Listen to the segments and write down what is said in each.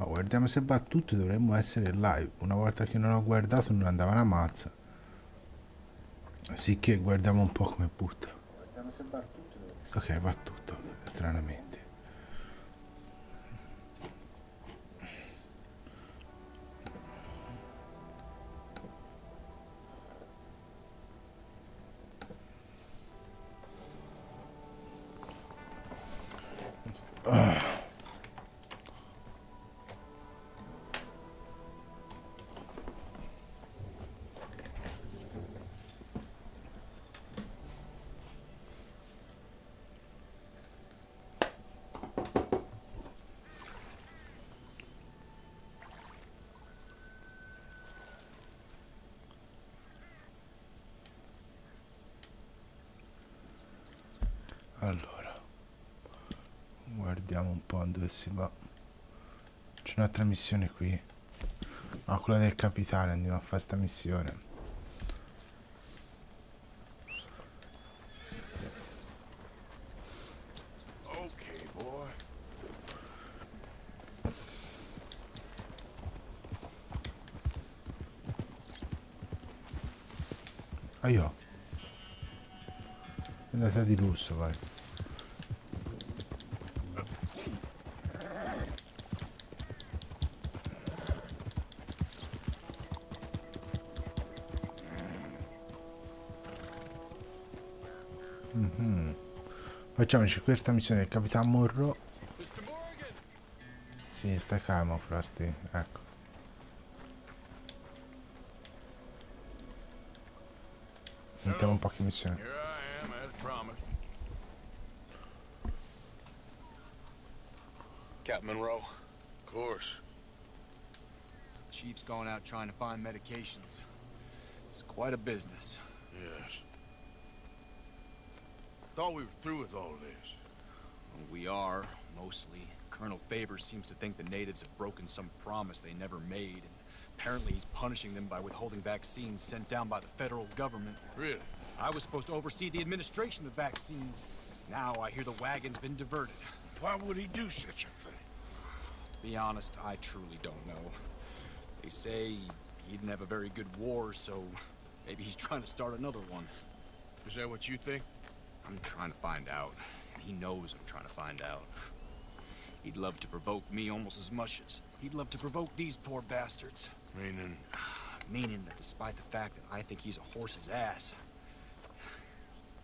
guardiamo se va tutto, dovremmo essere live. Una volta che non ho guardato non andava una mazza. Sicché guardiamo un po' come butta. Guardiamo se va tutto. Ok, va tutto, stranamente. Allora, guardiamo un po' dove si va. C'è un'altra missione qui. Ah, quella del capitale, andiamo a fare sta missione. Okay, boy. Aio. È andata di lusso, vai. Facciamoci questa missione del Capitan Morro. Sì, sta calmo, Frosty. Ecco. Sentiamo un po' che missione. Here I am, as promised. Captain Monroe. Of course. Chief's going out trying to find medications. It's quite a business. Yes. Thought we were through with all this. Well, we are, mostly. Colonel Favors seems to think the natives have broken some promise they never made, and apparently he's punishing them by withholding vaccines sent down by the federal government. Really? I was supposed to oversee the administration of the vaccines. Now I hear the wagon's been diverted. Why would he do such a thing? To be honest, I truly don't know. They say he didn't have a very good war, so maybe he's trying to start another one. Is that what you think? I'm trying to find out, and he knows I'm trying to find out. He'd love to provoke me almost as much as he'd love to provoke these poor bastards. Meaning? Meaning that despite the fact that I think he's a horse's ass,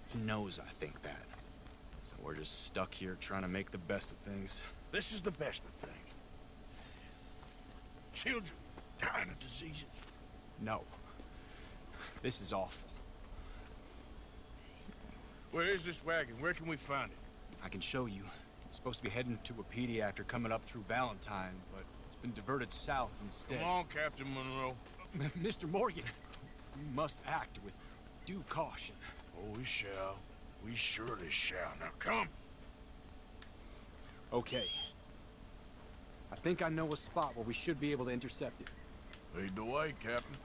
he knows I think that. So we're just stuck here trying to make the best of things. This is the best of things. Children dying of diseases. No. This is awful. Where is this wagon? Where can we find it? I can show you. It's supposed to be heading to a pediatric coming up through Valentine, but it's been diverted south instead. Come on, Captain Monroe. Mr. Morgan, you must act with due caution. Oh, we shall. We surely shall. Now come. Okay. I think I know a spot where we should be able to intercept it. Lead the way, Captain.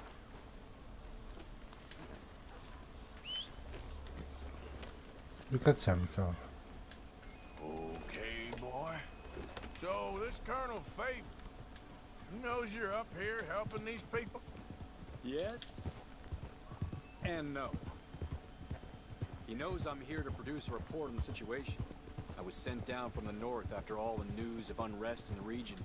Che cazzo è, mica? Okay, boy. So, this Colonel Fate, he knows you're up here helping these people? Yes. And no. He knows I'm here to produce a report on the situation. I was sent down from the north after all the news of unrest in the region.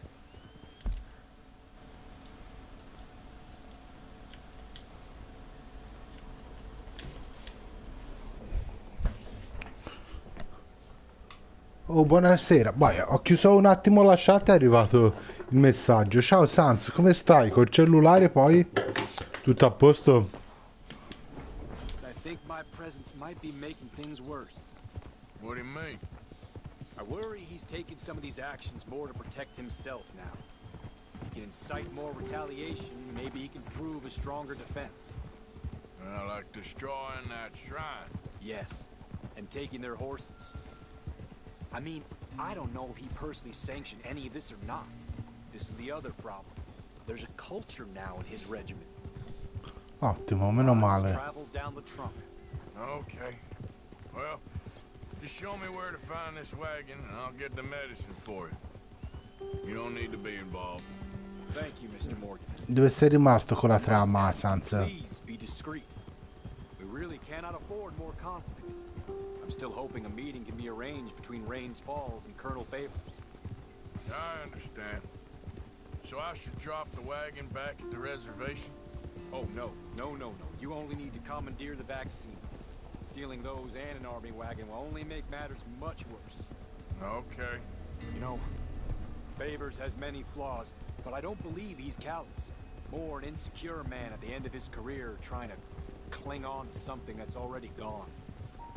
Oh, buonasera. Vai, ho chiuso un attimo la chat e è arrivato il messaggio. Ciao Sans, come stai? Col cellulare poi? Tutto a posto? I think my presence might be making things worse. What do you mean? I worry he's taking some of these actions more to protect himself now. He can incite more retaliation, maybe he can prove a stronger defense. Like destroying that shrine. Yes, and taking their horses. I mean, I don't know if he personally sanctioned any of this or not. This is the other problem. There's a culture now in his regiment. Ottimo, meno male. Traveled down the trunk. Okay. Well, just show me where to find this wagon and I'll get the medicine for you. You don't don't need to be involved. Thank you, Mr. Morgan. Dove sei rimasto con la I must trama, ask you, Sans? please be discreet. We really cannot afford more conflict. I'm still hoping a meeting can be arranged between Rains Falls and Colonel Favors. I understand. So I should drop the wagon back at the reservation? Oh, no. You only need to commandeer the vaccine. Stealing those and an army wagon will only make matters much worse. Okay. You know, Favors has many flaws, but I don't believe he's callous. More an insecure man at the end of his career trying to cling on to something that's already gone.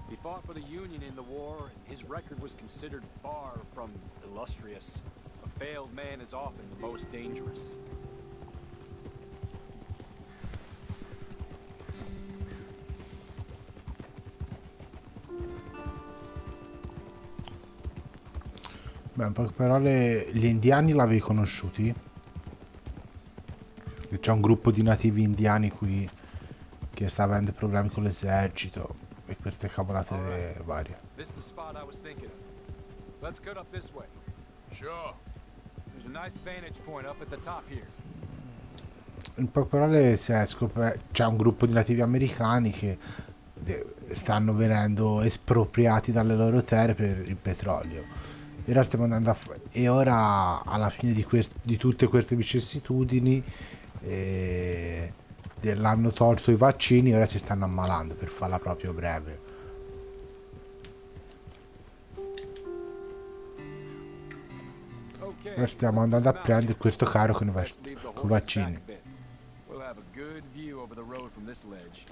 He fought for the Union in the war, and his record was considered far from illustrious. A failed man is often the most dangerous. Beh, in poche parole, gli indiani l'avevi conosciuti? C'è un gruppo di nativi indiani qui che sta avendo problemi con l'esercito e queste cavolate varie. This is the spot I was thinking of. Let's cut up this way. Sure. There's a nice vantage point up at the top here. In poche parole si è c'è un gruppo di nativi americani che stanno venendo espropriati dalle loro terre per il petrolio. E ora stiamo andando e ora alla fine di tutte queste vicissitudini l'hanno tolto i vaccini e ora si stanno ammalando, per farla proprio breve. Ora stiamo andando a prendere questo carro con i vaccini. We'll have a good view over the road from this ledge.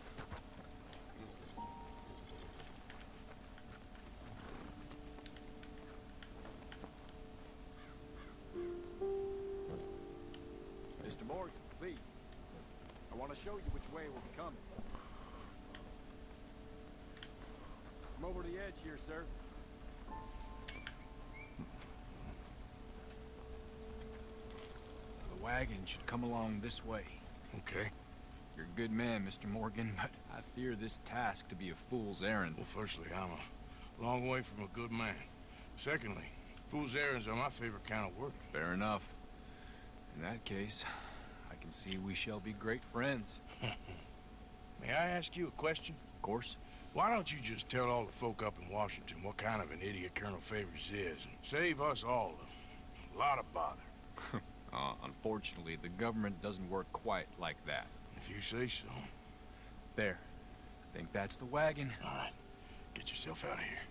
Mr. Morgan, please. I want to show you which way we'll be coming. Come over to the edge here, sir. The wagon should come along this way. Okay. You're a good man, Mr. Morgan, but I fear this task to be a fool's errand. Well, firstly, I'm a long way from a good man. Secondly, fool's errands are my favorite kind of work. Fair enough. In that case, I can see we shall be great friends. May I ask you a question? Of course. Why don't you just tell all the folk up in Washington what kind of an idiot Colonel Favors is, and save us all a lot of bother? Unfortunately, the government doesn't work quite like that. If you say so. There. I think that's the wagon. All right. Get yourself out of here.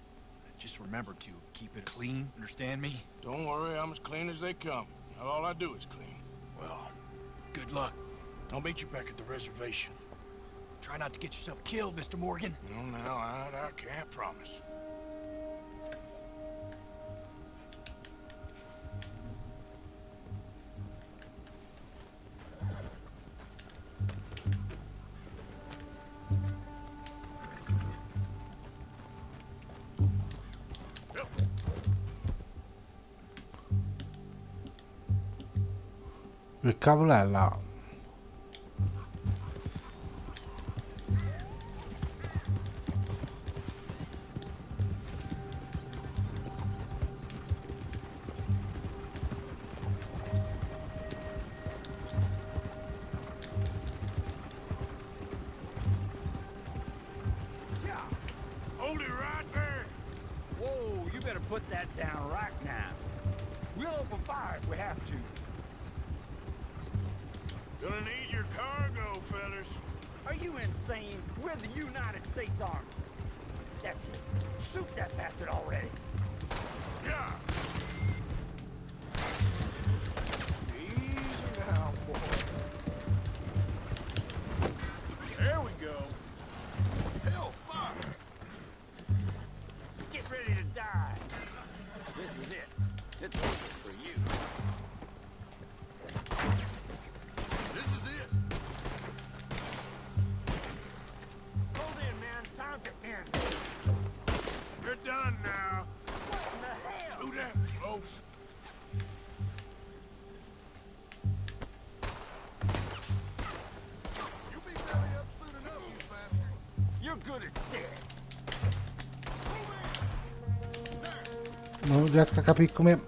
Just remember to keep it clean, understand me? Don't worry, I'm as clean as they come. Not all I do is clean. Well, good luck. I'll meet you back at the reservation. Try not to get yourself killed, Mr. Morgan. No, now, I can't promise. Che cavolo è là? Hold it right there. Whoa, you better put that down right now. We'll open fire if we have to. Gonna need your cargo, fellas. Are you insane? We're the United States Army. That's it. Shoot that bastard already. Yeah. Easy now, boy. There we go. Hellfire. Get ready to die. This is it. It's over for you. This is it. Hold in, man. Time to end. You're done now. What in the hell? Too damn close. You'll be belly up soon enough, you bastard. You're good as dead. Non riesco a capire come...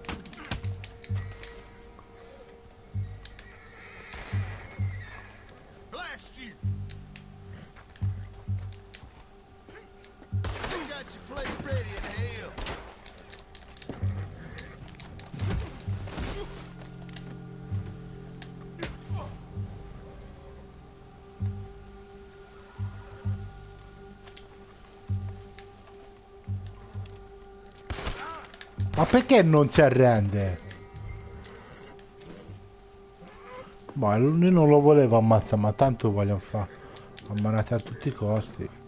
Ma perché non si arrende? Boh, lui non lo voleva ammazzare, ma tanto vogliono fare ammanate a tutti i costi.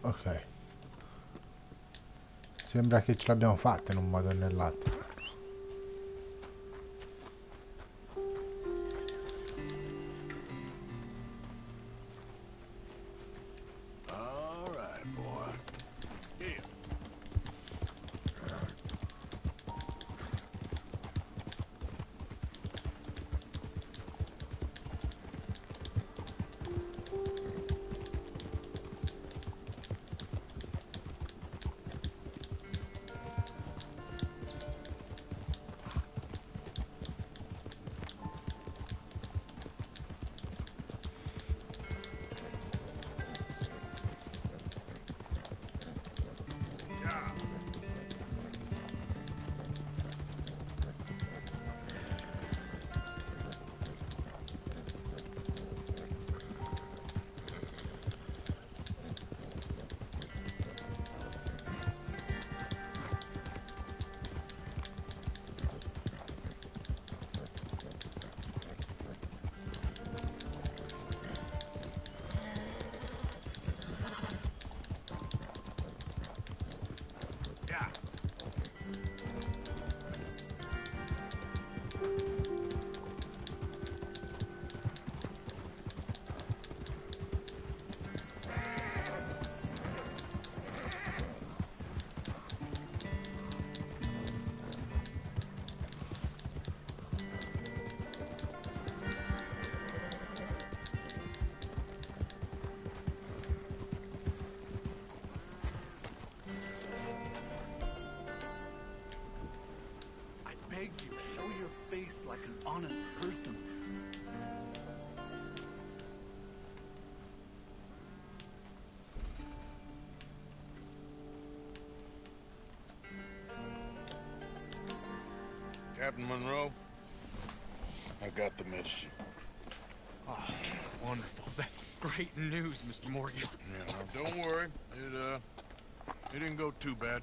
Ok. Sembra che ce l'abbiamo fatta in un modo o nell'altro. All right, boy. Here. Beg you, show your face like an honest person. Captain Monroe, I got the medicine. Oh, wonderful. That's great news, Mr. Morgan. Yeah, now don't worry. It didn't go too bad.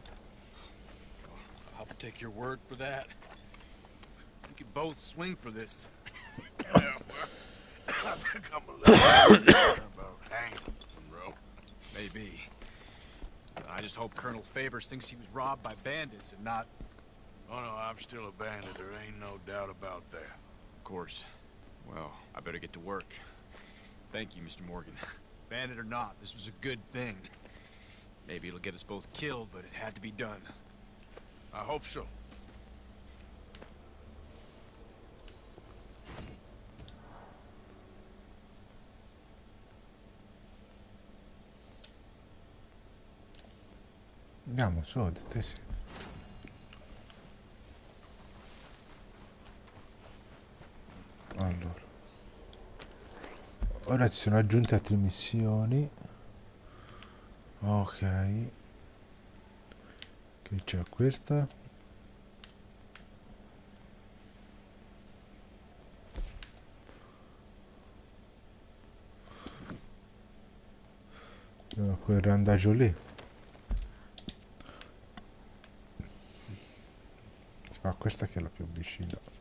I'll have to take your word for that. We could both swing for this. Yeah, well, I think I'm a little concerned about hanging, Monroe. Maybe. I just hope Colonel Favors thinks he was robbed by bandits and not... Oh no, I'm still a bandit. There ain't no doubt about that. Of course. Well, I better get to work. Thank you, Mr. Morgan. Bandit or not, this was a good thing. Maybe it'll get us both killed, but it had to be done. I hope so. Andiamo su, ho detto sì. Allora. Ora ci sono aggiunte altre missioni. Ok. Che c'è questa. Quel randaggio lì. Ma questa che è la più vicina.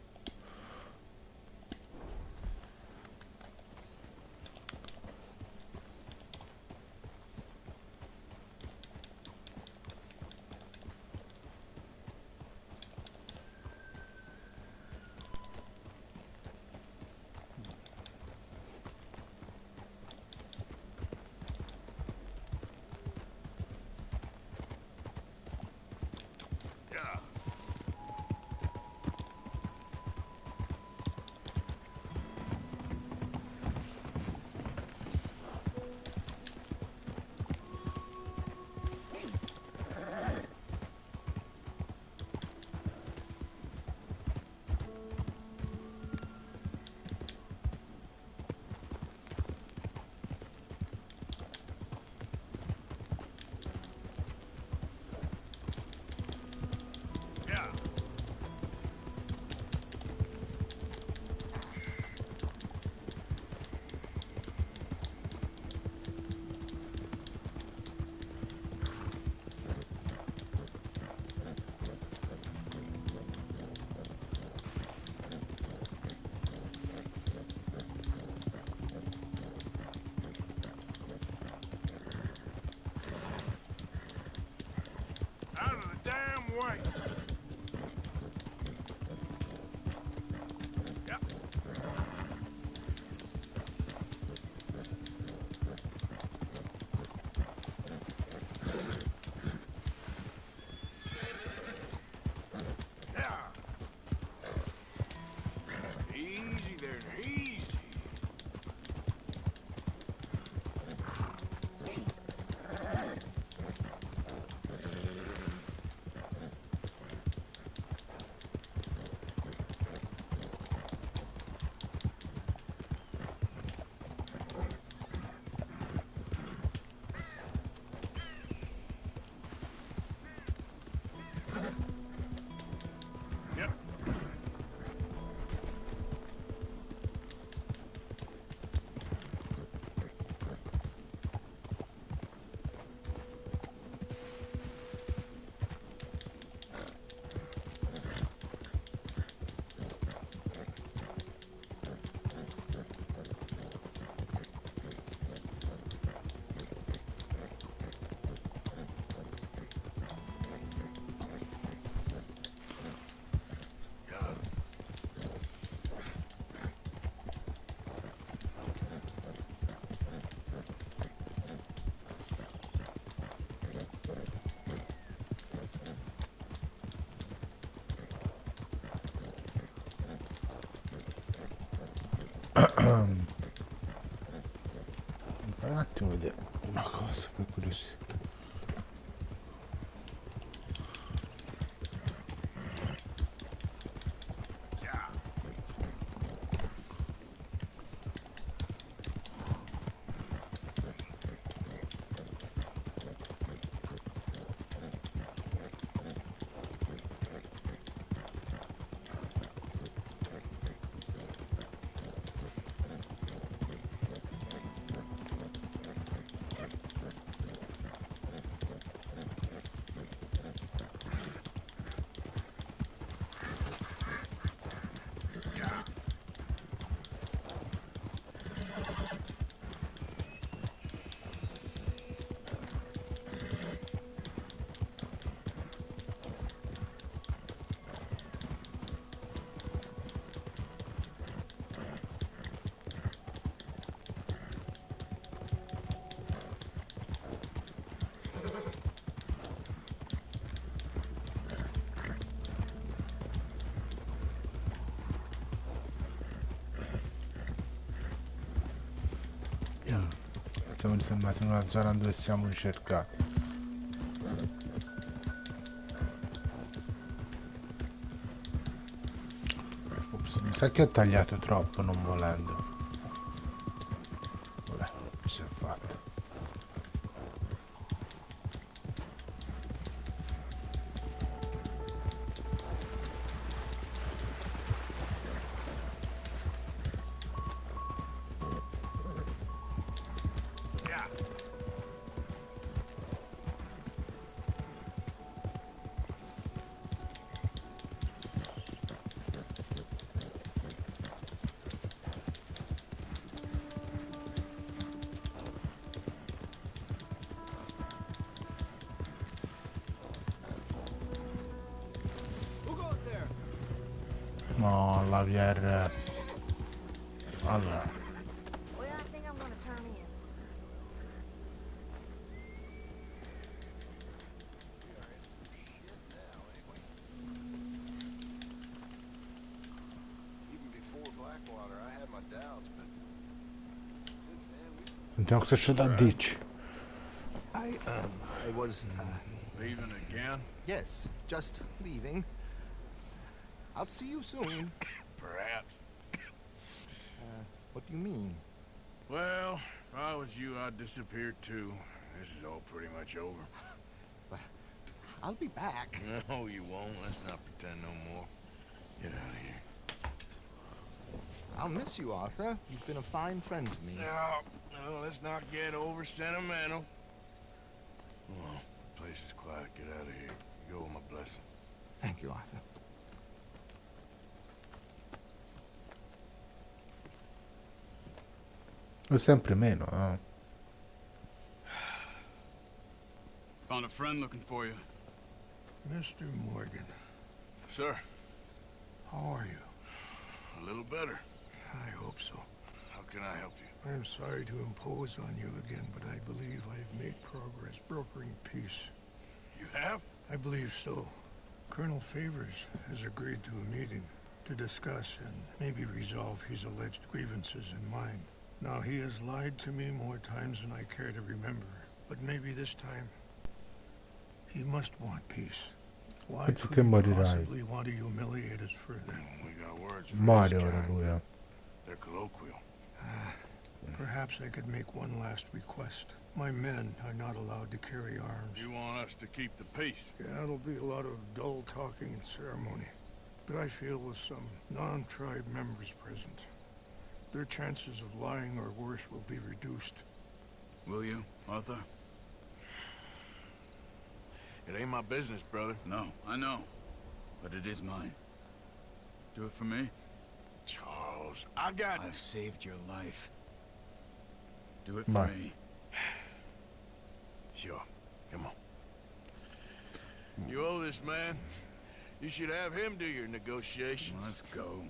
way. Yep. Yeah. Easy there, easy. Yep. Fai un attimo vedere una cosa per curiosità. Yeah. Siamo ritornati in una zona dove siamo ricercati. Ops, mi sa che ho tagliato troppo non volendo. Vabbè, si è fatto. Yeah. Who goes there? No, la VR. Allora, Well, I think I'm gonna turn in. Even before Blackwater, I had my doubts, but since then, sentiamo cosa c'è da dirci. I was, Leaving again? yes, just leaving. I'll see you soon. Perhaps. What do you mean? Well, if I was you, I'd disappear too. This is all pretty much over. But I'll be back. No, you won't. Let's not pretend no more. Get out of here. I'll miss you, Arthur. You've been a fine friend to me. No, let's not get over sentimental. Come on, the place is quiet. Get out of here. Go with my blessing. Thank you, Arthur. È sempre meno, eh. Found a friend looking for you. Mr. Morgan, Sir, how are you? a little better. I hope so. How can I help you? I'm sorry to impose on you again, but I believe I've made progress brokering peace. You have? I believe so. Colonel Favors has agreed to a meeting to discuss and maybe resolve his alleged grievances and mine. Now, he has lied to me more times than I care to remember, but maybe this time he must want peace. Why could he possibly want to humiliate us further? We got words for Muore this ora kind. lui, eh. They're colloquial. Perhaps I could make one last request. My men are not allowed to carry arms. You want us to keep the peace? Yeah, it'll be a lot of dull talking and ceremony. But I feel with some non-tribe members present, their chances of lying or worse will be reduced. Will you, Arthur? It ain't my business, brother. No, I know. But it is mine. Do it for me? Charles, I've saved your life. Do it for me. Sure. Come on. You owe this man. You should have him do your negotiation. Let's go.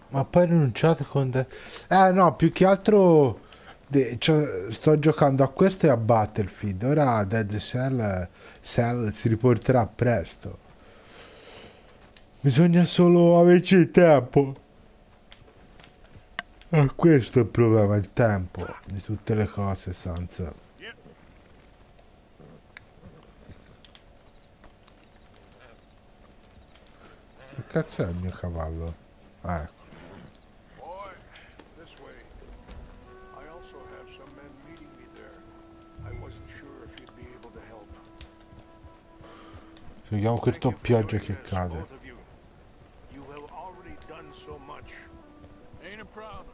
Ma poi rinunciato con no, più che altro sto giocando a questo e a Battlefield. Ora Dead Cell si riporterà presto. Bisogna solo averci il tempo. Questo è il problema, il tempo di tutte le cose, Sans. Che cazzo è il mio cavallo? Ah, ecco. Boy, this way. I also have some men meeting me there. I wasn't sure if you'd be able to help. Vediamo questo pioggia che cade. You have already done so much. Ain't a problem.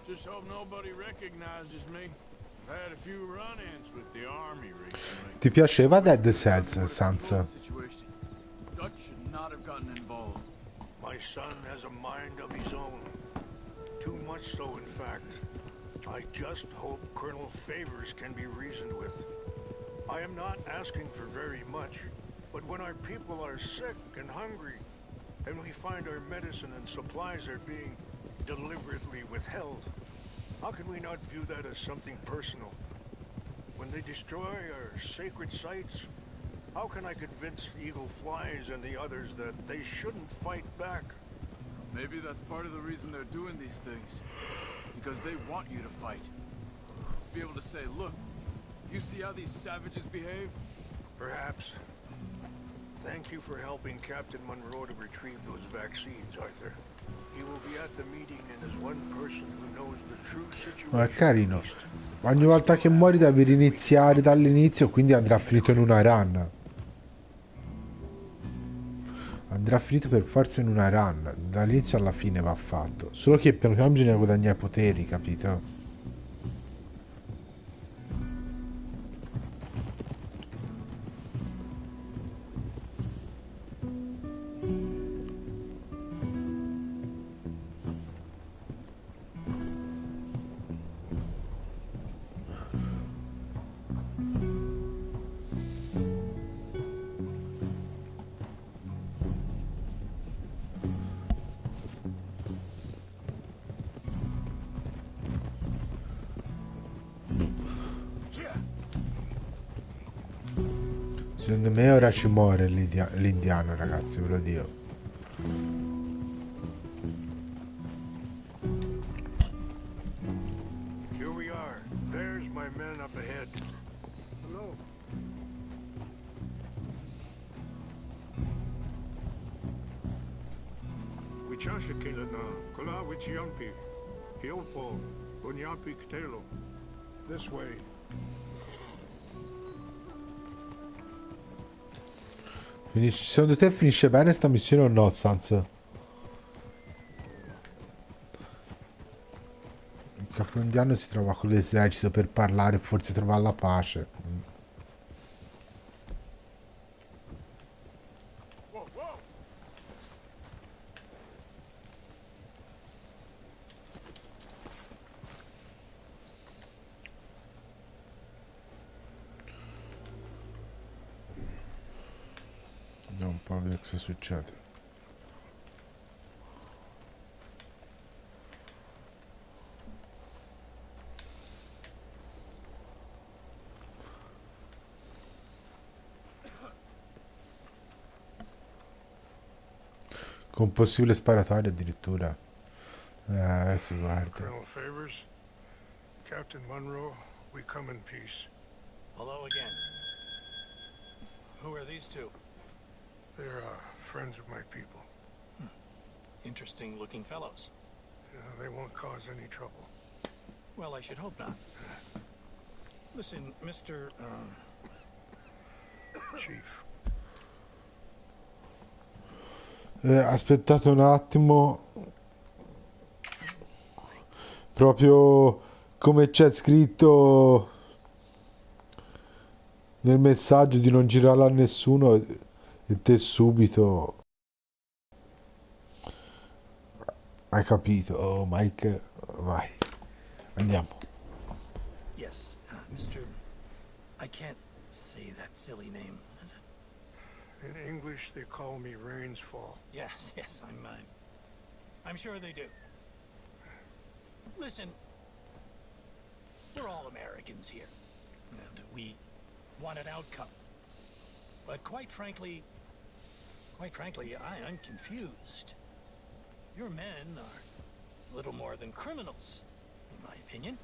Just hope nobody recognizes me. I've had a few run-ins with the army recently. Ti piaceva Dead Cells, Sans? Dutch should not have gotten involved. My son has a mind of his own. Too much so, in fact. I just hope Colonel Favors can be reasoned with. I am not asking for very much, but when our people are sick and hungry, and we find our medicine and supplies are being deliberately withheld, how can we not view that as something personal? When they destroy our sacred sites, how can I convince Eagle Flies and the others that they shouldn't fight back? Maybe that's part of the reason they're doing these things. Because they want you to fight. Be able to say, look, you see how these savages behave? Perhaps. Thank you for helping Captain Monroe to retrieve those vaccines, Arthur. He will be at the meeting and is one person who knows the true situation. Ma è carino. Ogni volta che muori devi riniziare dall'inizio, quindi andrà finito in una run. Andrà finito per forza in una run. Dall'inizio alla fine va fatto. Solo che piano piano bisogna guadagnare poteri, capito? Secondo me ora ci muore l'indiano, ragazzi, ve lo dico. Here we are. There's my men up ahead. Hello. Wichasha Kilana, Kola Wichiampi, Hilpo, Bunyampi Ktelo. This way. Secondo te finisce bene sta missione o no, Sans? Il capo indiano si trova con l'esercito per parlare e forse trovare la pace. vedo cosa succede. Con possibile sparatorio addirittura. Adesso guarda. Colonel Favors, Captain Monroe, we come in peace. Hello again. Who are these two? They're friends of my people. Interesting looking fellows. They won't cause any trouble. Well, I should hope not. Listen, Mr. Chief. Aspettate un attimo. Proprio come c'è scritto nel messaggio di non girarlo a nessuno, e te subito hai capito. Oh Mike, vai, andiamo. Yes, Mr. I can't say that silly name. In English, they call me Rain's Fall. Yes, I'm sure they do. Listen, we're all Americans here, and we want an outcome. But quite frankly, I'm confused. Your men are little more than criminals, in my opinion.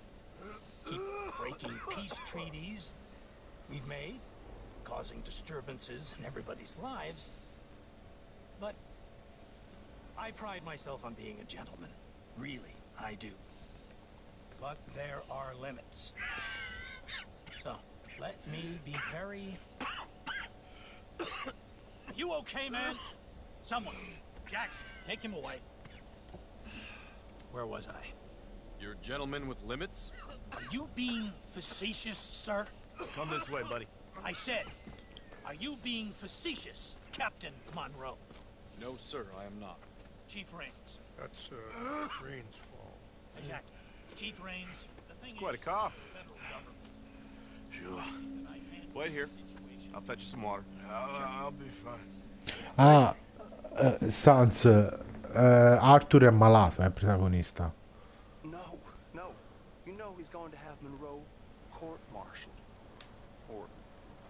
Keep breaking peace treaties we've made, causing disturbances in everybody's lives. But I pride myself on being a gentleman. Really, I do. But there are limits. So, let me be very... You okay, man? Someone. Jackson, take him away. Where was I? You're a gentleman with limits? Are you being facetious, sir? Come this way, buddy. I said, are you being facetious, Captain Monroe? No, sir, I am not. Chief Rains. That's Rain's Fall. Exactly. Chief Rains, the thing It's quite a is, cough. federal government. Sure. Wait here. I'll fetch you some water. I'll be fine. Ah, Sans, Arthur è ammalato, è il protagonista. No. You know he's going to have Monroe court-martialed. Or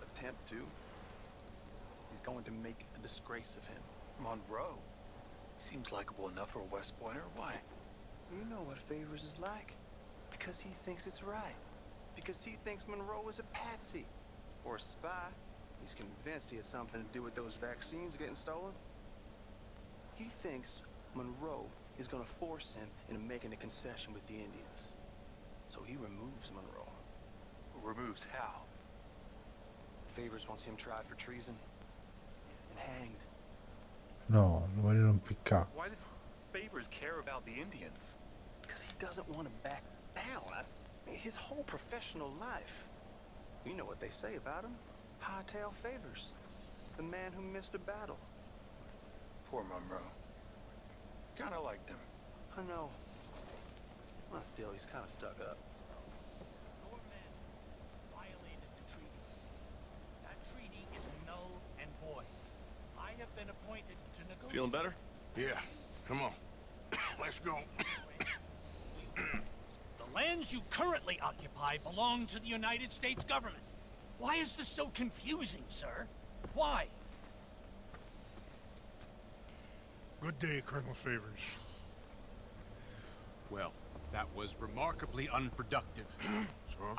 attempt to. He's going to make a disgrace of him. Monroe? Seems likable enough for a West Pointer. Why? You know what Favors is like. Because he thinks it's right. Because he thinks Monroe is a patsy. Or a spy. He's convinced he had something to do with those vaccines getting stolen. He thinks Monroe is going to force him into making a concession with the Indians. So he removes Monroe. Removes how? Favors wants him tried for treason and hanged. No, lo vogliono impiccare. Why does Favors care about the Indians? Because he doesn't want to back down. His whole professional life. You know what they say about him. Hightail Favors. The man who missed a battle. Poor Monroe. Kinda liked him. I know. Well, still, he's kind of stuck up. Your men violated the treaty. That treaty is null and void. I have been appointed to negotiate. Feeling better? Yeah, come on. Let's go. The lands you currently occupy belong to the United States government. Why is this so confusing, sir? Why? Good day, Colonel Favors. Well, that was remarkably unproductive.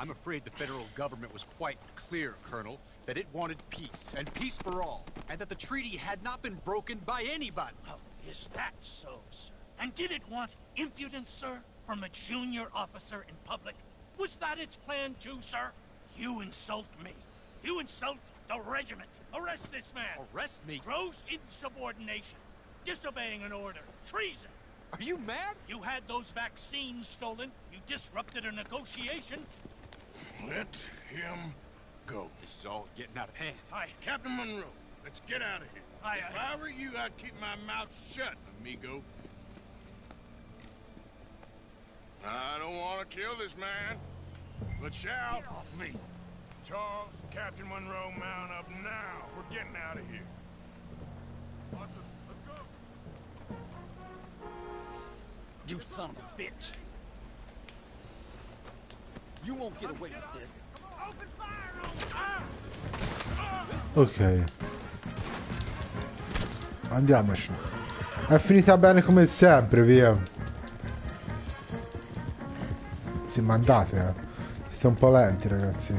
I'm afraid the federal government was quite clear, Colonel, that it wanted peace, and peace for all, and that the treaty had not been broken by anybody. Oh, is that so, sir? And did it want impudence, sir, from a junior officer in public? Was that its plan too, sir? You insult me. You insult the regiment. Arrest this man. Arrest me? Gross insubordination. Disobeying an order. Treason. Are you mad? You had those vaccines stolen. You disrupted a negotiation. Let him go. This is all getting out of hand. Captain Monroe, let's get out of here. If I were you, I'd keep my mouth shut, amigo. I don't want to kill this man, but shall. Get off me. Charles, Captain Monroe, mount up now. We're getting out of here. You son of a bitch. You won't get away with this. Ok. Andiamoci. È finita bene come sempre, via. Sì, mandate, siete un po' lenti, ragazzi.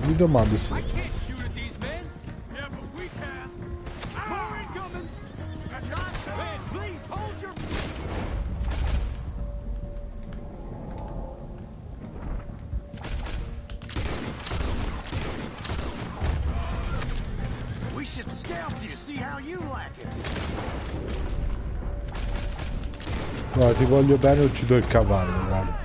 Mi domando se... Guarda, ti voglio bene, uccido il cavallo, guarda.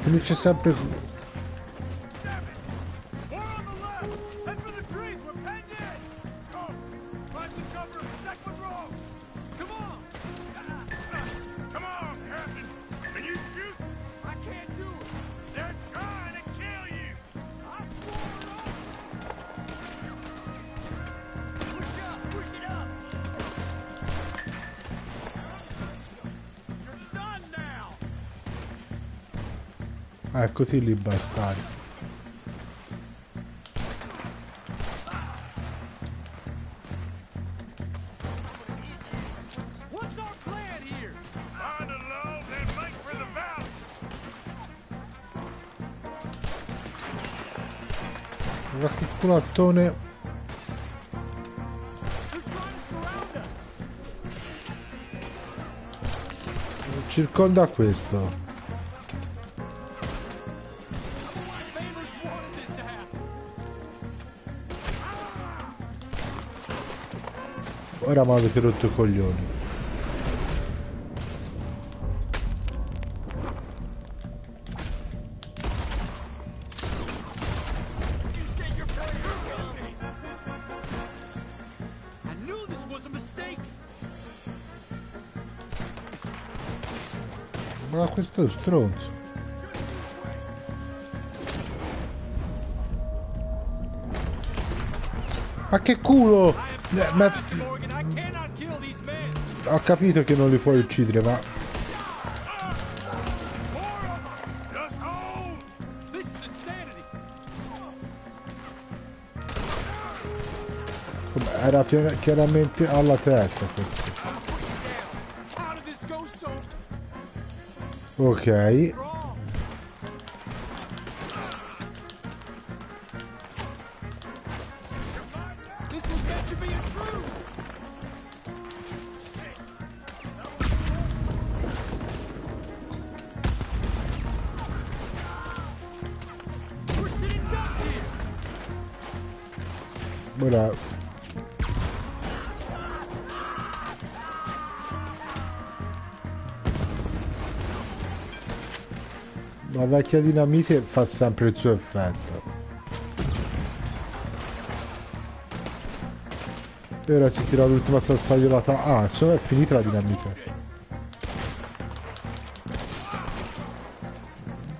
Finisce sempre... così li bastardi. Guarda che culattone. Circonda questo. Ora mi avete rotto i coglioni. Ma questo è stronzo. Ma che culo! Ho capito che non li puoi uccidere, ma... Era chiaramente alla testa questo. Ok. Ora... La vecchia dinamite fa sempre il suo effetto. E ora si tira l'ultima sassaiolata. Ah, insomma è finita la dinamite.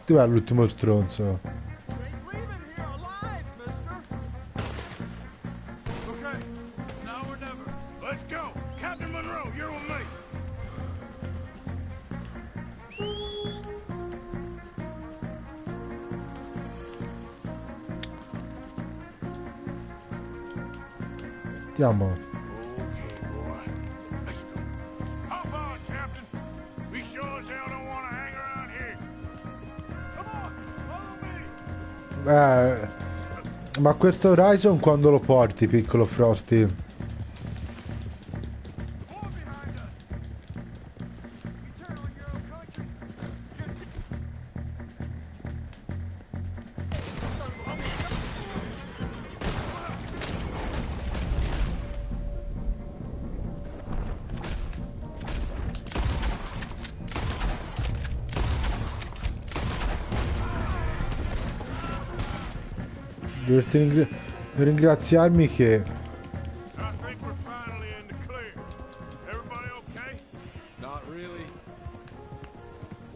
Dov'è l'ultimo stronzo? Andiamo. Ma questo Horizon quando lo porti, piccolo Frosty? Dovresti ringraziarmi che...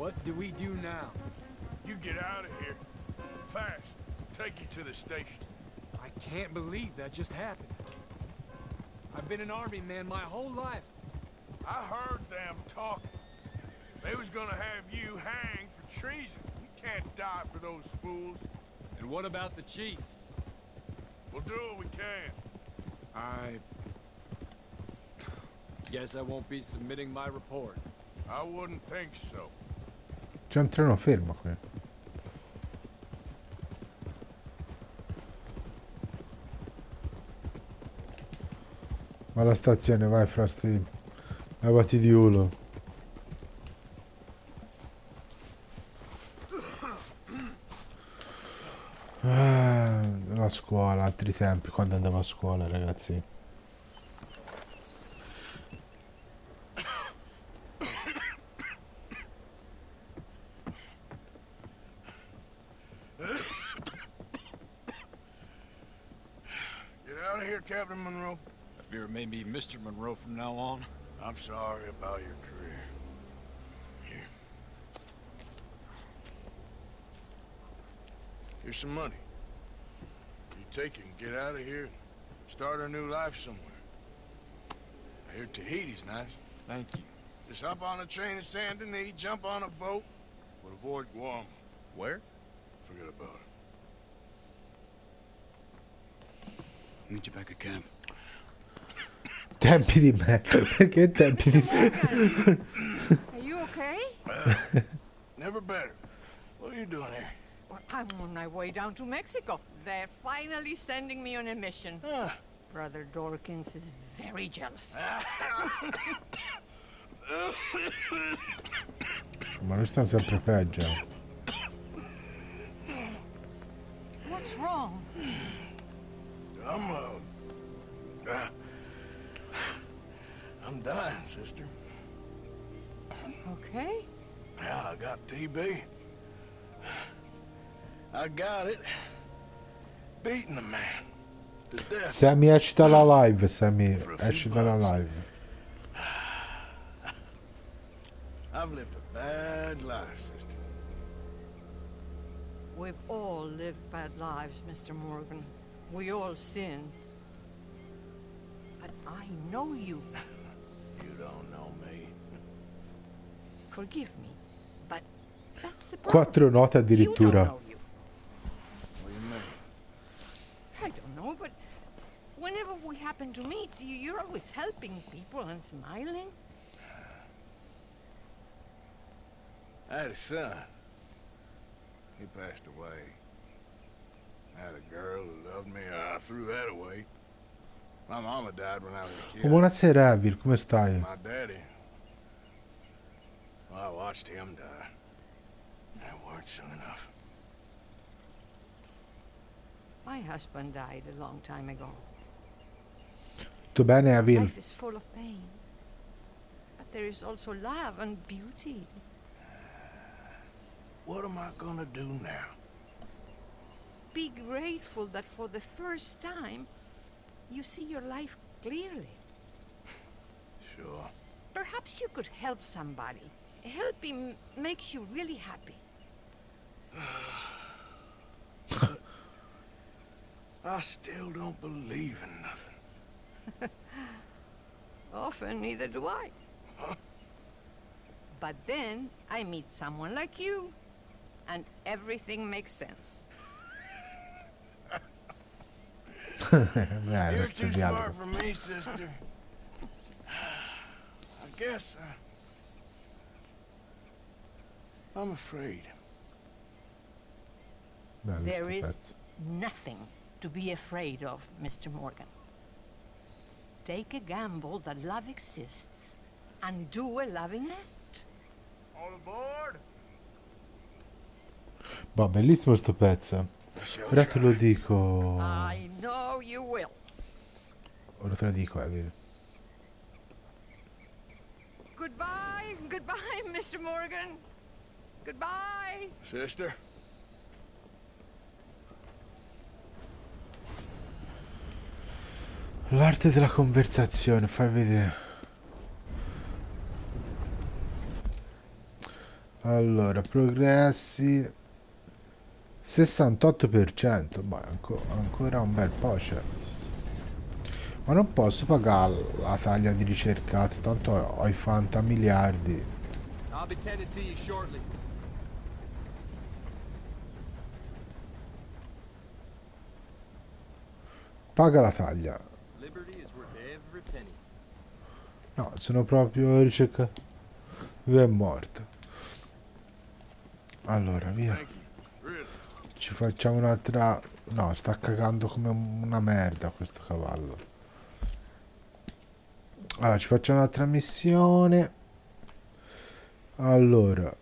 What do we do now? You get out of here. Fast. Take you to the station. I can't believe that just happened. I've been an army man my whole life. I heard them talking. They was gonna have you hanged for treason. You can't die for those fools. And what about the chief? We'll do what we can. I guess I won't be submitting my report. I wouldn't think so. C'è un treno fermo qui. Va alla stazione, vai Frosty. Lavati di ulo. La scuola, altri tempi, quando andavo a scuola, ragazzi. Get out of here, Captain Monroe. I fear it may be Mr. Monroe from now on. I'm sorry about your career. Here. Here's some money. You take it and get out of here and start a new life somewhere. I hear Tahiti's nice. Thank you. Just hop on a train to Saint Denis, jump on a boat, but avoid Guam. Where? Forget about it. Meet you back at camp. Tempi di me. Perché tempi di me? Are you okay? Never better. What are you doing here? Well, I'm on my way down to Mexico. They're finally sending me on a mission. Brother Dorkins is very jealous. Ma noi stiamo sempre peggio. What's wrong? I'm dying, sister. Okay. Yeah, I got TB. I got it. Beating the man to death. Sammy, esci dalla live, Sammy. Esci dalla live. I've lived a bad life, sister. We've all lived bad lives, Mr. Morgan. We all sin. But I know you. You don't know me. Forgive me, but that's the problem. 4 note addirittura. You don't know you. What do you mean? I don't know, but whenever we happen to meet, you're always helping people and smiling. I had a son. He passed away. I had a girl who loved me. I threw that away. My mama died when I was a kid. Oh, buonasera, Evil, come stai? My daddy. Well, I watched him die. That weren't soon enough. My husband died a long time ago. Tutto bene, Evil? Life is full of pain. But there is also love and beauty. What am I gonna do now? Be grateful that for the first time, you see your life clearly. Sure. Perhaps you could help somebody. Helping makes you really happy. I still don't believe in nothing. Often, neither do I. But then I meet someone like you, and everything makes sense. You're too smart for me, sister. I guess I'm afraid. There is nothing to be afraid of, Mr. Morgan. Take a gamble that love exists and do a loving act. All aboard! Boh, bellissimo sto pezzo. Ora te lo dico. I know you will. Ora te lo dico, Evil. Goodbye, goodbye, Mr. Morgan. Goodbye. Sister? L'arte della conversazione, fai vedere. Allora, progressi 68%, ma ancora un bel po' c'è. Ma non posso pagare la taglia di ricercato, tanto ho i fanta miliardi. I'll be tending to you shortly. Paga la taglia. Liberty is worth every penny. No, sono proprio ricercato. Lui è morto. Allora, via. Ci facciamo un'altra... No, sta cagando come una merda questo cavallo. Allora, ci facciamo un'altra missione. Allora.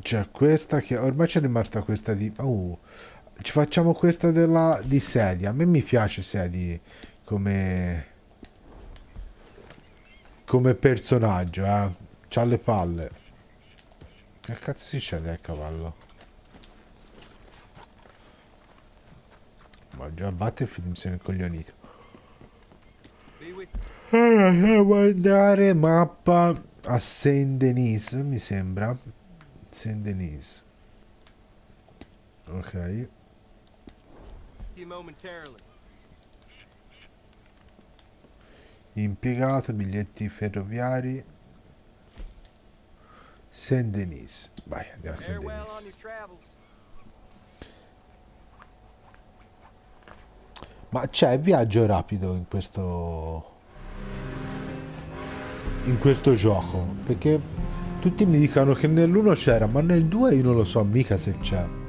C'è questa che... Ormai c'è rimasta questa di... ci facciamo questa di Sadie. A me mi piace Sadie come... come personaggio, C'ha le palle. Che cazzo si scende al cavallo? Ma già a Battlefield mi sono incoglionito. Devo andare mappa a Saint Denis, mi sembra. Saint Denis. Ok. Impiegato, biglietti ferroviari. Saint Denis. Vai, andiamo a Saint Denis. Ma c'è viaggio rapido in questo gioco, perché tutti mi dicono che nell'1 c'era, ma nel 2 io non lo so mica se c'è.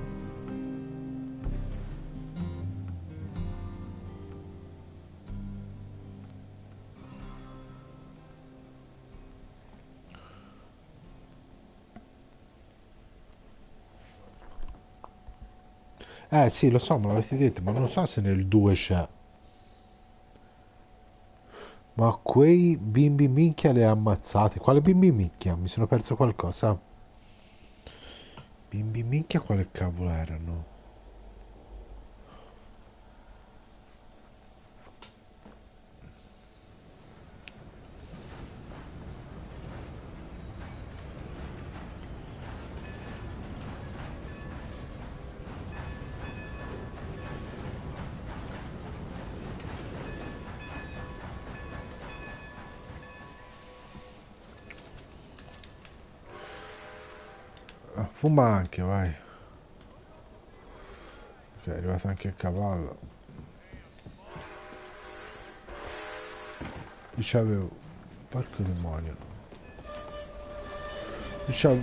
Sì, lo so, me l'avete detto, ma non so se nel 2 c'è. Ma quei bimbi minchia li ha ammazzati. Quale bimbi minchia? Mi sono perso qualcosa. Bimbi minchia quale cavolo erano? Fuma anche, vai. Ok, è arrivato anche il cavallo. Io c'avevo... Porco demonio.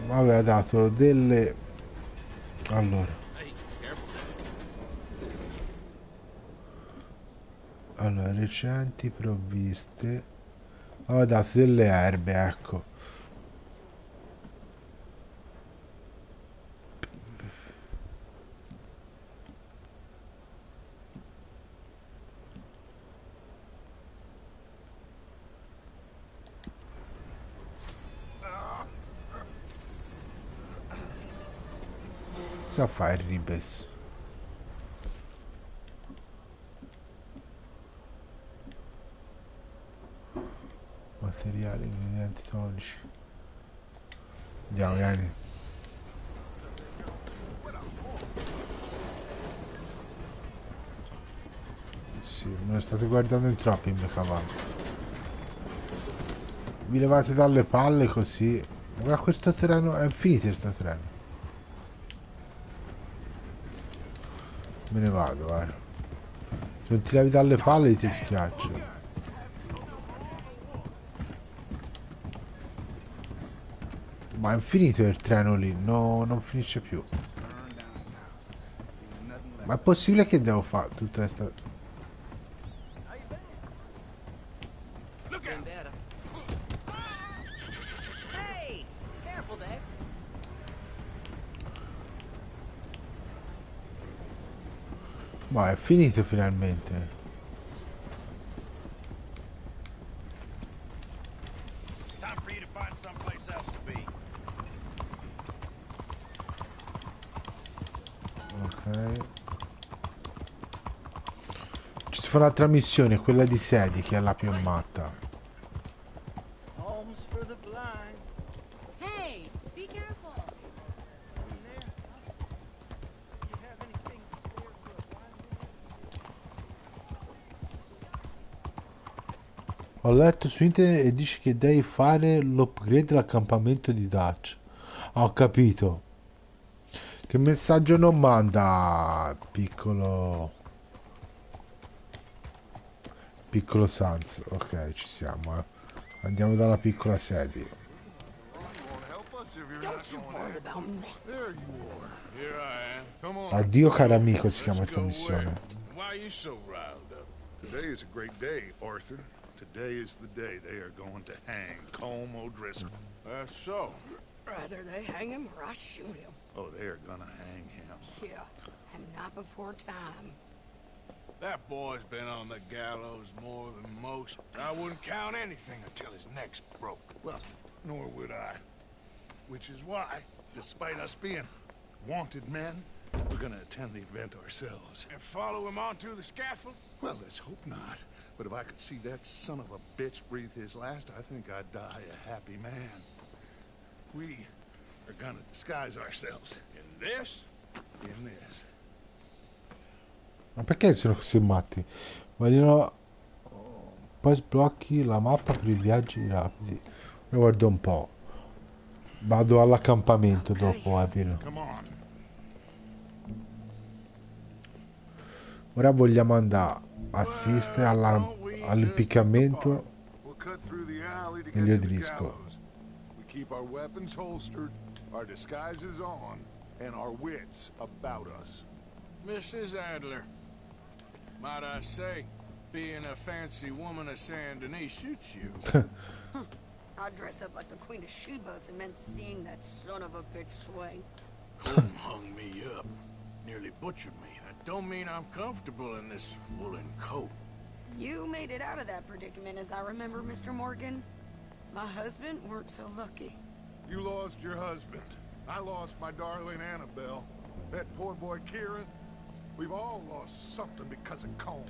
Aveva dato delle... Allora, recenti provviste. Aveva dato delle erbe, ecco. Cosa fa il ribes? Materiali, ingredienti tonici. Andiamo, vieni. Sì, me ne state guardando in troppi il mio cavallo. Vi levate dalle palle così. Ma questo treno è finito, questo treno. Me ne vado, guarda. Se non ti levi dalle palle ti schiaccio. Ma è finito il treno lì, no, non finisce più. Ma è possibile che devo fare tutta questa... Ma è finito finalmente. Ok. Ci si fa un'altra missione, quella di Sadie, che è la più matta. Ho letto su internet e dice che devi fare l'upgrade dell'accampamento di Dutch. Ho capito. Che messaggio non manda piccolo Sans? Ok, ci siamo, eh. Andiamo dalla piccola sedia. Don't you worry about me. There you are. Here I am. Come on. Addio caro amico si chiama questa missione. Why are you so riled up? Today is a great day, Arthur. Today is the day they are going to hang Colm O'Driscoll. That's so. Rather they hang him or I shoot him. Oh, they are gonna hang him. Yeah, and not before time. That boy's been on the gallows more than most. I wouldn't count anything until his neck's broke. Well, nor would I. Which is why, despite us being wanted men, we're gonna attend the event ourselves. And follow him onto the scaffold? Well, let's hope not. But if I could see that son of a bitch breathe his last, I think I'd die a happy man. We are gonna disguise ourselves. In this? In this. Ma perché sono così matti? Vogliono... Poi sblocchi la mappa per i viaggi rapidi. Ora guardo un po'. Vado all'accampamento dopo, Evil. Ora vogliamo andare a assistere all'impiccamento degli O'Driscoll. We keep our weapons holstered, our disguises on, and our wits about us. Mrs. Adler, might I say, being a fancy woman of Saint Denis suits you. I'd dress up like the Queen of Sheba if it meant seeing that son of a bitch swing. Colm hung me up, nearly butchered me. That don't mean I'm comfortable in this woolen coat. You made it out of that predicament, as I remember, Mr. Morgan. My husband weren't so lucky. You lost your husband. I lost my darling Annabelle. That poor boy Kieran. We've all lost something because of Colm.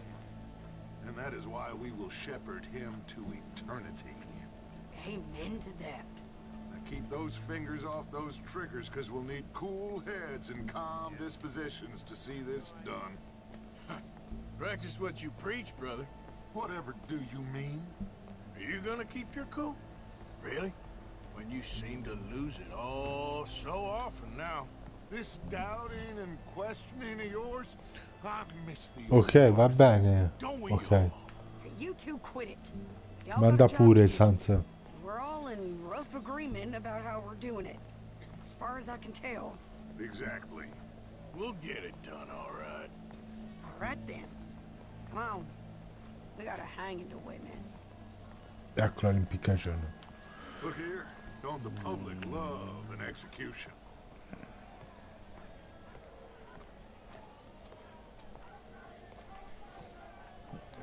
And that is why we will shepherd him to eternity. Amen to that. Now keep those fingers off those triggers, because we'll need cool heads and calm dispositions to see this done. Practice what you preach, brother. Whatever do you mean? Are you gonna keep your cool? Really? When you seem to lose it all so often now. This doubting and questioning of yours, I miss the old Ok, va boys. bene. Don't we Ok. all? You two quit it. Y'all Manda got a job to pure, do. Sans. We're all in rough agreement about how we're doing it. As far as I can tell. Exactly. We'll get it done, all right. All right then. Come on. We got a hanging to witness. Eccola l'impiccagione. Look here. Don't the public love an execution?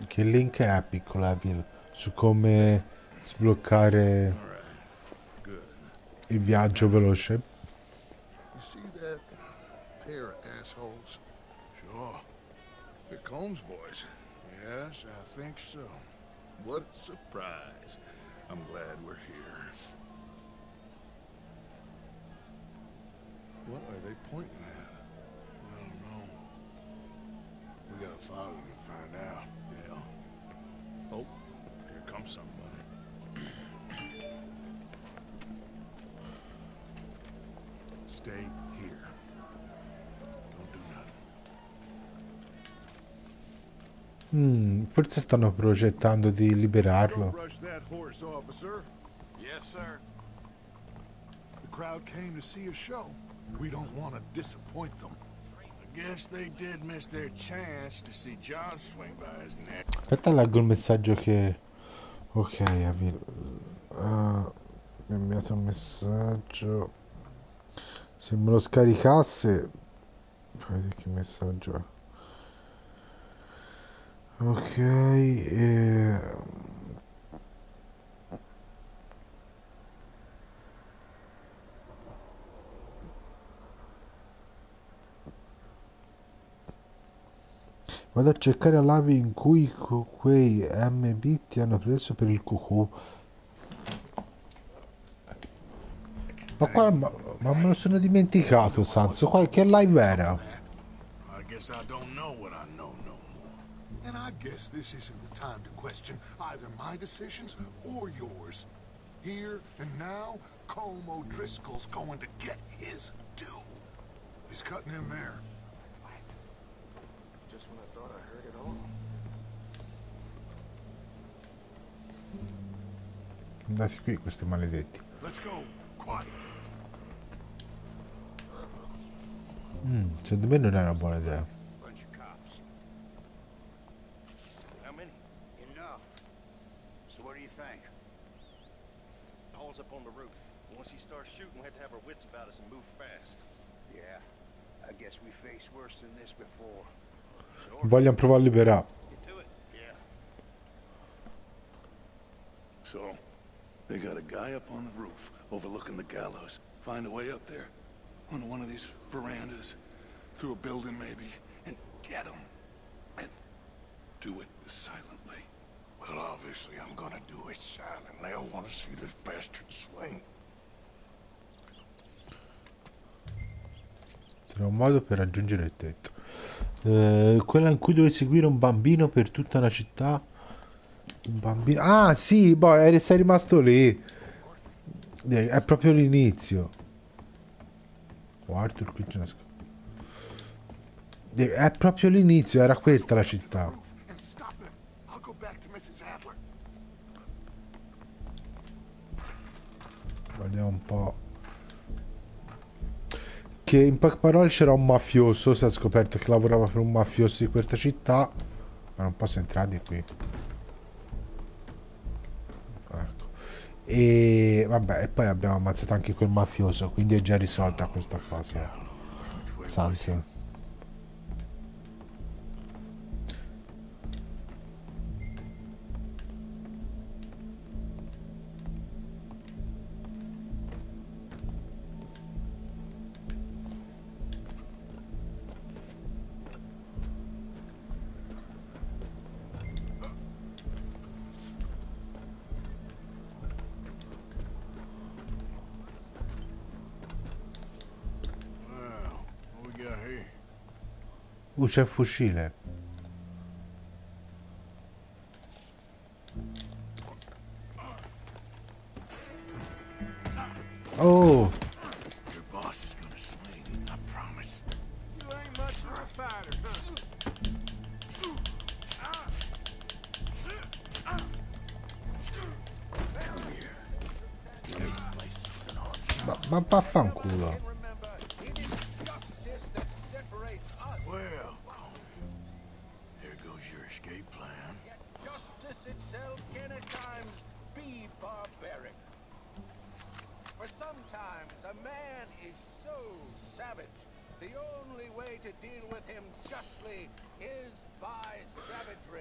Che link è piccola Evil su come sbloccare il viaggio veloce? You see that pair of assholes? Sure. They're Colm's boys. Yes, I think so. What a surprise. I'm glad we're here. What are they pointing at? I don't know. We gotta follow them and find out. Yeah. Oh, here comes somebody. Stay here. Don't do nothing. Forse stanno progettando di liberarlo. Brush that horse, officer. Yes, sir. The crowd came to see a show. We don't want to disappoint them. I guess they did miss their chance to see John swing by his neck. Aspetta, leggo il messaggio che... Ok, Evil. Mi ha inviato un messaggio. Se me lo scaricasse... Vedete che messaggio è. Ok, vado a cercare la live in cui quei MB ti hanno preso per il cucù. Ma qua ma me lo sono dimenticato, Sans. Qua che live era? I guess I don't know what I know no more. And I guess this isn't the time to question either my decisions or yours. Here and now, Colm O'Driscoll's going to get his due. He's cutting in there. Just when I thought I heard it all. Andate qui questi maledetti. Let's go. Quiet. Secondo me non è una buona idea. Bunch of cops. How many? Enough. So what do you think? Hall's up on the roof. Once he starts shooting, we have to have our wits about us and move fast. Yeah. I guess we faced worse than this before. Vogliamo provare a liberare. Get to it. Yeah. So, they got a guy up on the roof, overlooking the gallows. Find a way up there, onto one of these verandas, through a building maybe, and get him. And do it silently. Well, obviously I'm gonna do it silently. I want to see this bastard swing. Trovo un modo per raggiungere il tetto. Quella in cui dovevi seguire un bambino per tutta una città. Un bambino. Ah, sì, boh, sei rimasto lì. È proprio l'inizio. Oh, Arthur, qui c'è una è proprio l'inizio, era questa la città. Guardiamo un po'. Che in poche parole c'era un mafioso, si è scoperto che lavorava per un mafioso di questa città. Ma non posso entrare di qui. Ecco. E vabbè, e poi abbiamo ammazzato anche quel mafioso, quindi è già risolta questa cosa. Sanza. C'è il fucile. Oh! Your boss is gonna swing, I promise. You ain't much of a fighter, huh? Ma vaffanculo.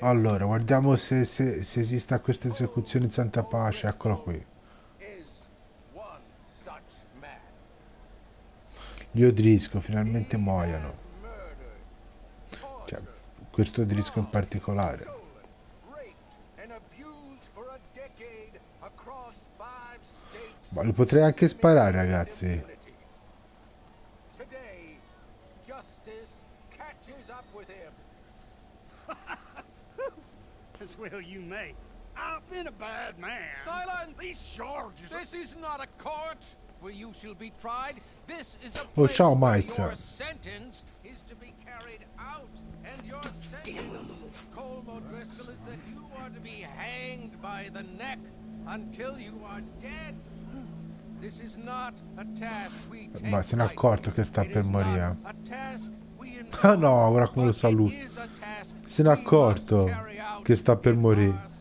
Allora, guardiamo se esiste questa esecuzione in santa pace. Eccolo qui. Gli O'Driscoll finalmente muoiono. Cioè, questo O'Driscoll in particolare. Ma lo potrei anche sparare, ragazzi. As well you may. I've been a bad man. Silence! These charges. This is not a court where you shall be tried. This is a Oh, place ciao, where Mike. your sentence is to be carried out. And your sentence, Colm O'Driscoll, is that you are to be hanged by the neck until you are dead. This is not a task we take. Ma se n'è accorto che sta per morire. A task we Ah no, ora come lo saluto. Se n'è accorto che sta per morire.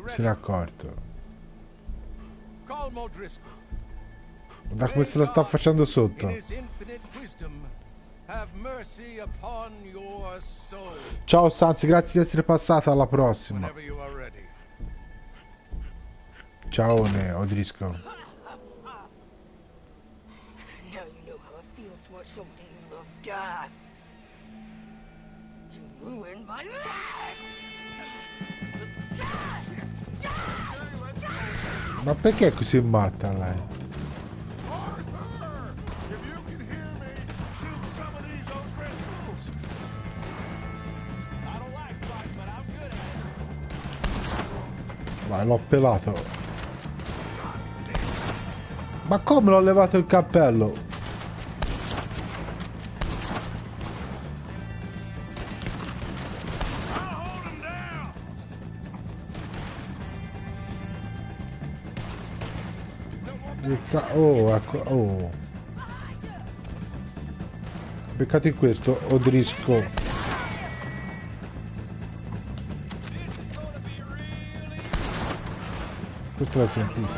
Se n'è accorto. Guarda come se la sta facendo sotto. Ciao Sans, grazie di essere passato, alla prossima. Ciao O'Driscoll. Now you know how it feels to watch somebody you love die. You ruined my life! Ma perché è così matta lei? Vai, l'ho pelato. Ma come l'ho levato il cappello? Oh, ecco, oh. Beccate questo, odrisco. Questo l'hai sentito?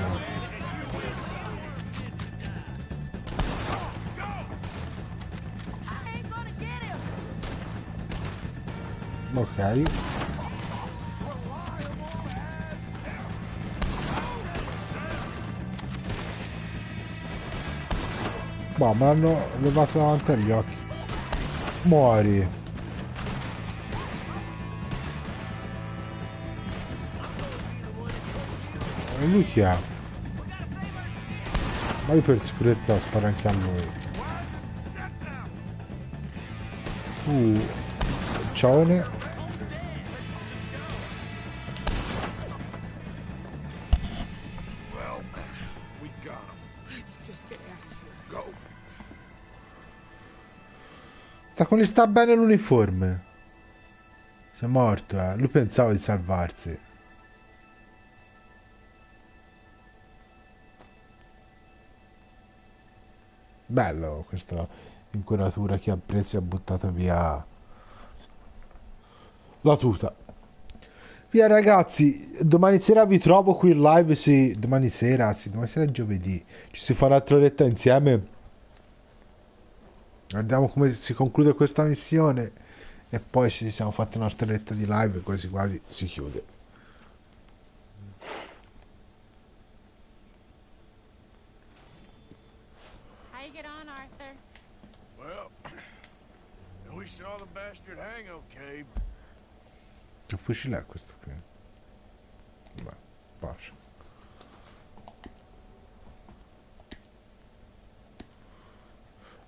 Ok. Boh, me l'hanno levato davanti agli occhi. Muori. E lui chi è? Ma io per sicurezza sparo anche a lui. Ciaone. Come sta bene l'uniforme? Sei morto, eh? Lui pensava di salvarsi. Bello questa inquadratura che ha preso e ha buttato via la tuta. Via ragazzi, domani sera vi trovo qui in live, sì, domani sera è giovedì. Ci si fa un'altra oretta insieme. Guardiamo come si conclude questa missione e poi ci siamo fatti una nostra oretta di live e quasi quasi si chiude. How you get on, Arthur? Well, we saw the bastard hang okay. Che fucile è questo qui? Beh, pace.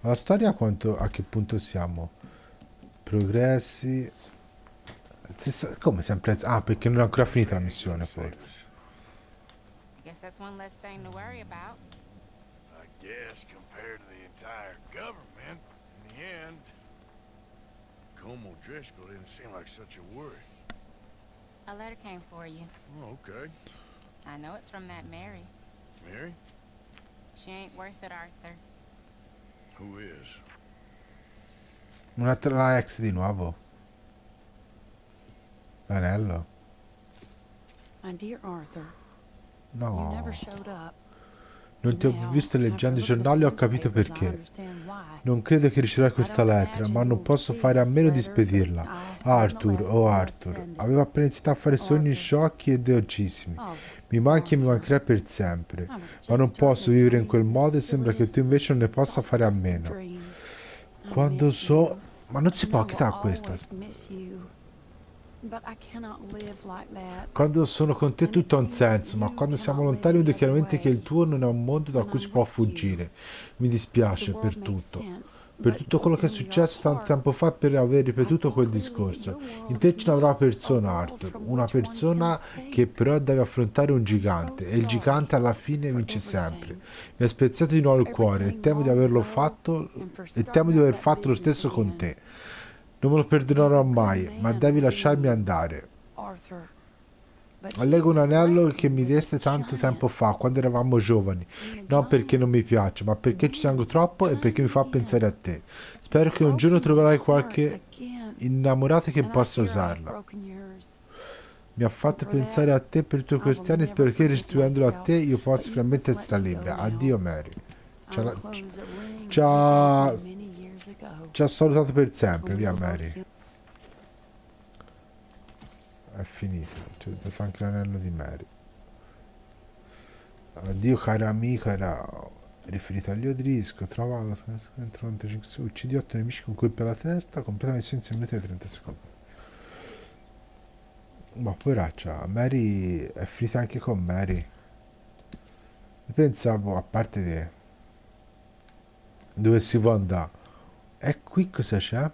La storia a che punto siamo? Progressi. Come sempre? Ah, perché non è ancora finita la missione, forse. I guess that's one less thing to worry about. I guess compared to the entire government, in the end, Como Driscoll didn't seem like such a worry. A letter came for you. Oh, okay. I know it's from that Mary. Mary? She ain't worth it, Arthur. Who is? Un'altra ex di nuovo. L'anello. My dear Arthur. No. You never showed up. Non ti ho più visto leggendo i giornali e ho capito perché. Non credo che riceverai questa lettera, ma non posso fare a meno di spedirla. Arthur, oh Arthur, avevo appena iniziato a fare sogni sciocchi e deocissimi. Mi manchi e mi mancherai per sempre. Ma non posso vivere in quel modo e sembra che tu invece non ne possa fare a meno. Quando so... Ma non si può chitarra questa. Quando sono con te tutto ha un senso, ma quando siamo lontani vedo chiaramente che il tuo non è un mondo da cui si può fuggire. Mi dispiace per tutto quello che è successo tanto tempo fa, per aver ripetuto quel discorso. In te c'è una brava persona, Arthur, una persona che però deve affrontare un gigante, e il gigante alla fine vince sempre. Mi ha spezzato di nuovo il cuore e temo di aver fatto lo stesso con te. Non me lo perdonerò mai, ma devi lasciarmi andare. Allego un anello che mi deste tanto tempo fa, quando eravamo giovani. Non perché non mi piace, ma perché ci tengo troppo e perché mi fa pensare a te. Spero che un giorno troverai qualche innamorato che possa usarla. Mi ha fatto pensare a te per tutti questi anni e spero che restituendolo a te io possa finalmente essere libera. Addio Mary. Ci ha salutato per sempre, via Mary. È finito, c'è dato anche l'anello di Mary. Addio caro amico, era riferito agli Odrisco, trova la 35 secondi, uccidi 8 nemici con colpi alla testa, completa la missione in 6 minuti e 30 secondi. Ma poveraccia, Mary è finita anche con Mary. Io pensavo, a parte che dove si può andare. E qui cosa c'è?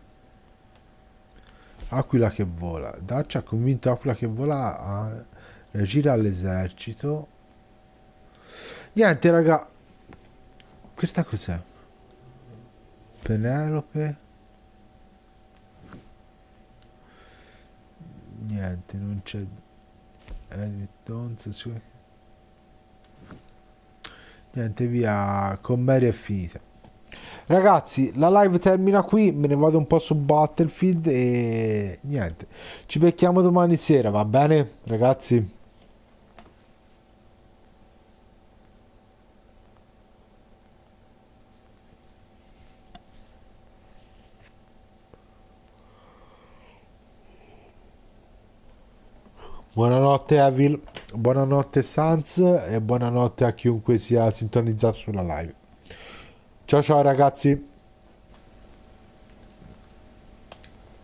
Aquila che vola. Dacia ha convinto Aquila che vola reagire all'esercito. Niente raga, questa cos'è? Penelope. Niente, non c'è niente, via, con Mary è finita. Ragazzi, la live termina qui, me ne vado un po' su Battlefield e niente, ci becchiamo domani sera, va bene ragazzi? Buonanotte Evil, buonanotte Sans e buonanotte a chiunque sia sintonizzato sulla live. Ciao ciao ragazzi.